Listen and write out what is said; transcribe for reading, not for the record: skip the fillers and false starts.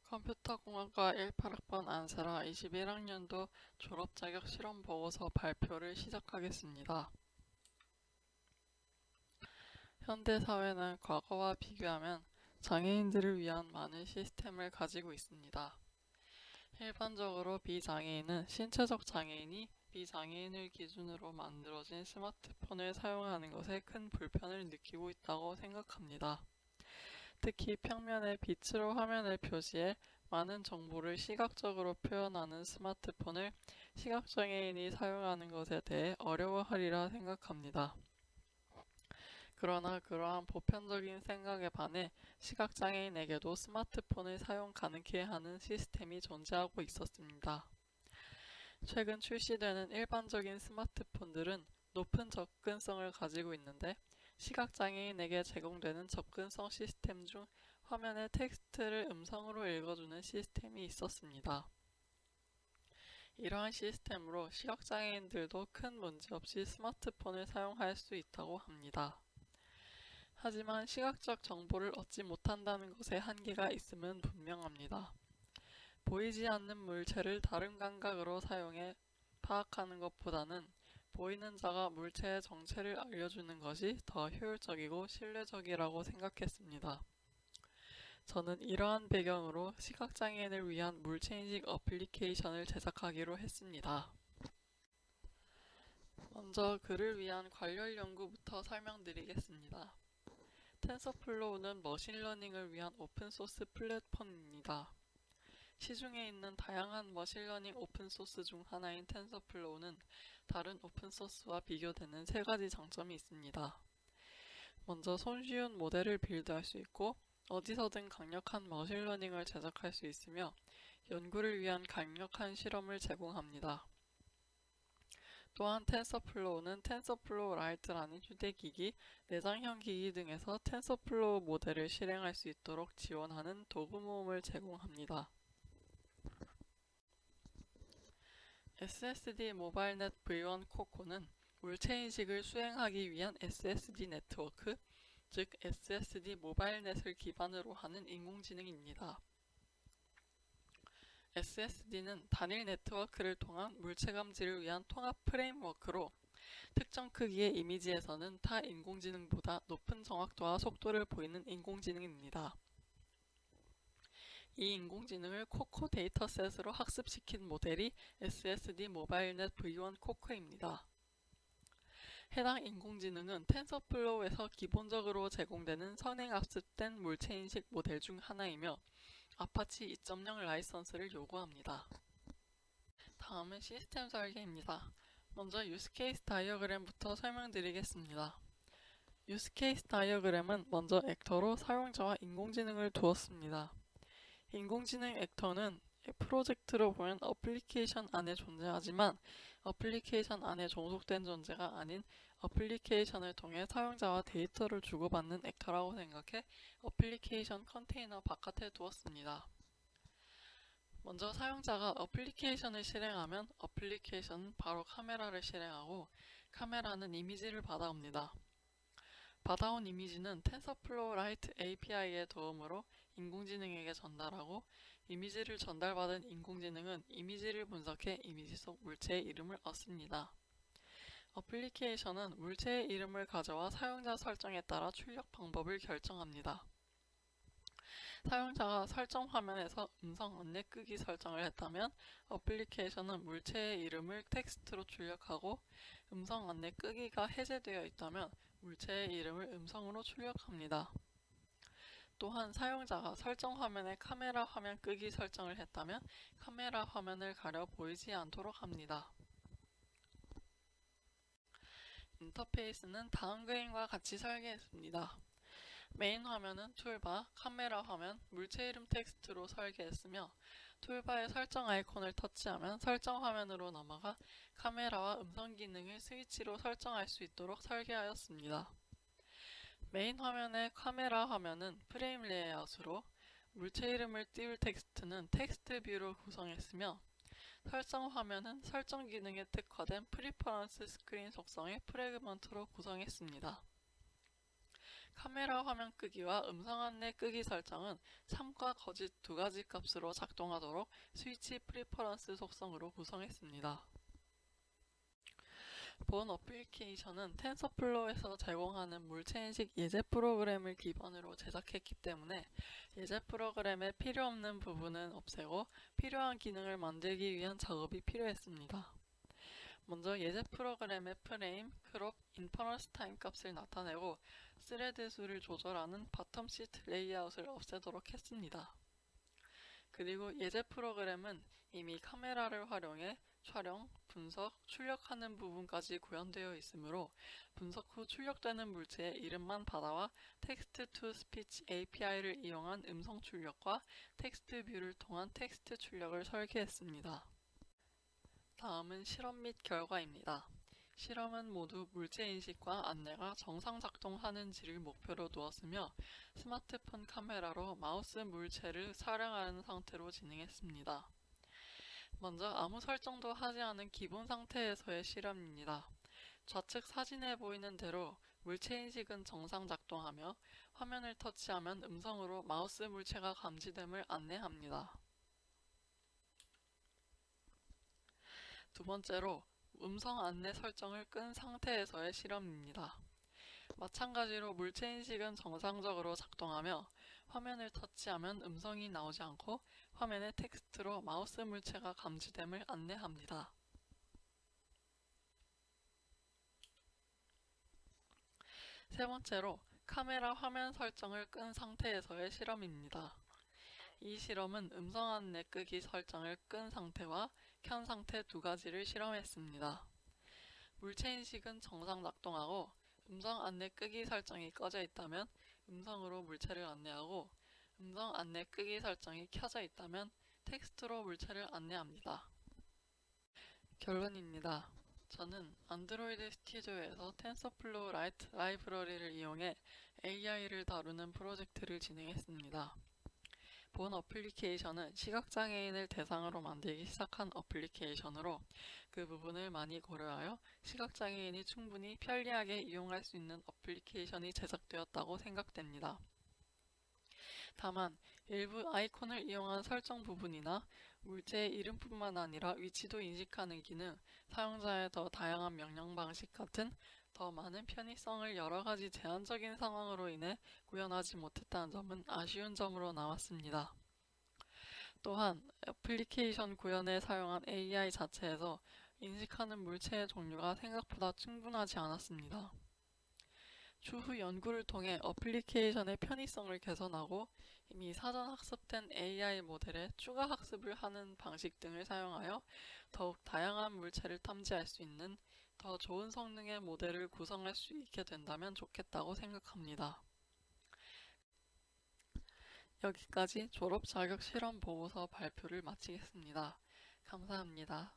컴퓨터공학과 18학번 안세라 21학년도 졸업자격 실험 보고서 발표를 시작하겠습니다. 현대 사회는 과거와 비교하면 장애인들을 위한 많은 시스템을 가지고 있습니다. 일반적으로 비장애인은 신체적 장애인이 비장애인을 기준으로 만들어진 스마트폰을 사용하는 것에 큰 불편을 느끼고 있다고 생각합니다. 특히 평면에 빛으로 화면을 표시해 많은 정보를 시각적으로 표현하는 스마트폰을 시각장애인이 사용하는 것에 대해 어려워하리라 생각합니다. 그러나 그러한 보편적인 생각에 반해 시각장애인에게도 스마트폰을 사용 가능케 하는 시스템이 존재하고 있었습니다. 최근 출시되는 일반적인 스마트폰들은 높은 접근성을 가지고 있는데 시각장애인에게 제공되는 접근성 시스템 중 화면의 텍스트를 음성으로 읽어주는 시스템이 있었습니다. 이러한 시스템으로 시각장애인들도 큰 문제 없이 스마트폰을 사용할 수 있다고 합니다. 하지만 시각적 정보를 얻지 못한다는 것에 한계가 있음은 분명합니다. 보이지 않는 물체를 다른 감각으로 사용해 파악하는 것보다는 보이는 자가 물체의 정체를 알려주는 것이 더 효율적이고 신뢰적이라고 생각했습니다. 저는 이러한 배경으로 시각장애인을 위한 물체인식 어플리케이션을 제작하기로 했습니다. 먼저 그를 위한 관련 연구부터 설명드리겠습니다. 텐서플로우는 머신러닝을 위한 오픈소스 플랫폼입니다. 시중에 있는 다양한 머신러닝 오픈소스 중 하나인 텐서플로우는 다른 오픈소스와 비교되는 세 가지 장점이 있습니다. 먼저 손쉬운 모델을 빌드할 수 있고 어디서든 강력한 머신러닝을 제작할 수 있으며 연구를 위한 강력한 실험을 제공합니다. 또한 텐서플로우는 텐서플로우 라이트라는 휴대기기, 내장형 기기 등에서 텐서플로우 모델을 실행할 수 있도록 지원하는 도구 모음을 제공합니다. SSD 모바일넷 V1 코코는 물체인식을 수행하기 위한 SSD 네트워크, 즉 SSD 모바일넷을 기반으로 하는 인공지능입니다. SSD는 단일 네트워크를 통한 물체 감지를 위한 통합 프레임워크로 특정 크기의 이미지에서는 타 인공지능보다 높은 정확도와 속도를 보이는 인공지능입니다. 이 인공지능을 코코 데이터셋으로 학습시킨 모델이 SSD 모바일넷 V1 코코입니다. 해당 인공지능은 텐서플로우에서 기본적으로 제공되는 선행학습된 물체인식 모델 중 하나이며 아파치 2.0 라이선스를 요구합니다. 다음은 시스템 설계입니다. 먼저 유스케이스 다이어그램부터 설명드리겠습니다. 유스케이스 다이어그램은 먼저 액터로 사용자와 인공지능을 두었습니다. 인공지능 액터는 프로젝트로 보면 어플리케이션 안에 존재하지만 어플리케이션 안에 종속된 존재가 아닌 어플리케이션을 통해 사용자와 데이터를 주고받는 액터라고 생각해 어플리케이션 컨테이너 바깥에 두었습니다. 먼저 사용자가 어플리케이션을 실행하면 어플리케이션은 바로 카메라를 실행하고 카메라는 이미지를 받아옵니다. 받아온 이미지는 텐서플로우 라이트 API의 도움으로 인공지능에게 전달하고 이미지를 전달받은 인공지능은 이미지를 분석해 이미지 속 물체의 이름을 얻습니다. 어플리케이션은 물체의 이름을 가져와 사용자 설정에 따라 출력 방법을 결정합니다. 사용자가 설정 화면에서 음성 안내 끄기 설정을 했다면 어플리케이션은 물체의 이름을 텍스트로 출력하고 음성 안내 끄기가 해제되어 있다면 물체의 이름을 음성으로 출력합니다. 또한 사용자가 설정 화면에 카메라 화면 끄기 설정을 했다면 카메라 화면을 가려 보이지 않도록 합니다. 인터페이스는 다음 그림과 같이 설계했습니다. 메인 화면은 툴바, 카메라 화면, 물체 이름 텍스트로 설계했으며 툴바의 설정 아이콘을 터치하면 설정 화면으로 넘어가 카메라와 음성 기능을 스위치로 설정할 수 있도록 설계하였습니다. 메인 화면의 카메라 화면은 프레임 레이아웃으로 물체 이름을 띄울 텍스트는 텍스트 뷰로 구성했으며 설정 화면은 설정 기능에 특화된 프리퍼런스 스크린 속성의 프래그먼트로 구성했습니다. 카메라 화면 끄기와 음성 안내 끄기 설정은 참과 거짓 두 가지 값으로 작동하도록 스위치 프리퍼런스 속성으로 구성했습니다. 본 어플리케이션은 텐서플로우에서 제공하는 물체인식 예제 프로그램을 기반으로 제작했기 때문에 예제 프로그램에 필요 없는 부분은 없애고 필요한 기능을 만들기 위한 작업이 필요했습니다. 먼저 예제 프로그램의 프레임, 크롭, 인퍼런스 타임 값을 나타내고 스레드 수를 조절하는 바텀 시트 레이아웃을 없애도록 했습니다. 그리고 예제 프로그램은 이미 카메라를 활용해 촬영, 분석, 출력하는 부분까지 구현되어 있으므로 분석 후 출력되는 물체의 이름만 받아와 텍스트 투 스피치 API를 이용한 음성 출력과 텍스트 뷰를 통한 텍스트 출력을 설계했습니다. 다음은 실험 및 결과입니다. 실험은 모두 물체 인식과 안내가 정상 작동하는지를 목표로 두었으며 스마트폰 카메라로 마우스 물체를 촬영하는 상태로 진행했습니다. 먼저 아무 설정도 하지 않은 기본 상태에서의 실험입니다. 좌측 사진에 보이는 대로 물체 인식은 정상 작동하며 화면을 터치하면 음성으로 마우스 물체가 감지됨을 안내합니다. 두 번째로 음성 안내 설정을 끈 상태에서의 실험입니다. 마찬가지로 물체 인식은 정상적으로 작동하며 화면을 터치하면 음성이 나오지 않고 화면의 텍스트로 마우스 물체가 감지됨을 안내합니다. 세 번째로 카메라 화면 설정을 끈 상태에서의 실험입니다. 이 실험은 음성 안내 끄기 설정을 끈 상태와 켠 상태 두 가지를 실험했습니다. 물체 인식은 정상 작동하고 음성 안내 끄기 설정이 꺼져 있다면 음성으로 물체를 안내하고 음성 안내 끄기 설정이 켜져 있다면 텍스트로 물체를 안내합니다. 결론입니다. 저는 안드로이드 스튜디오에서 텐서플로우 라이트 라이브러리를 이용해 AI를 다루는 프로젝트를 진행했습니다. 본 어플리케이션은 시각장애인을 대상으로 만들기 시작한 어플리케이션으로 그 부분을 많이 고려하여 시각장애인이 충분히 편리하게 이용할 수 있는 어플리케이션이 제작되었다고 생각됩니다. 다만 일부 아이콘을 이용한 설정 부분이나 물체의 이름뿐만 아니라 위치도 인식하는 기능, 사용자의 더 다양한 명령 방식 같은 더 많은 편의성을 여러가지 제한적인 상황으로 인해 구현하지 못했다는 점은 아쉬운 점으로 남았습니다. 또한 애플리케이션 구현에 사용한 AI 자체에서 인식하는 물체의 종류가 생각보다 충분하지 않았습니다. 추후 연구를 통해 어플리케이션의 편의성을 개선하고 이미 사전 학습된 AI 모델에 추가 학습을 하는 방식 등을 사용하여 더욱 다양한 물체를 탐지할 수 있는 더 좋은 성능의 모델을 구성할 수 있게 된다면 좋겠다고 생각합니다. 여기까지 졸업 자격 실험 보고서 발표를 마치겠습니다. 감사합니다.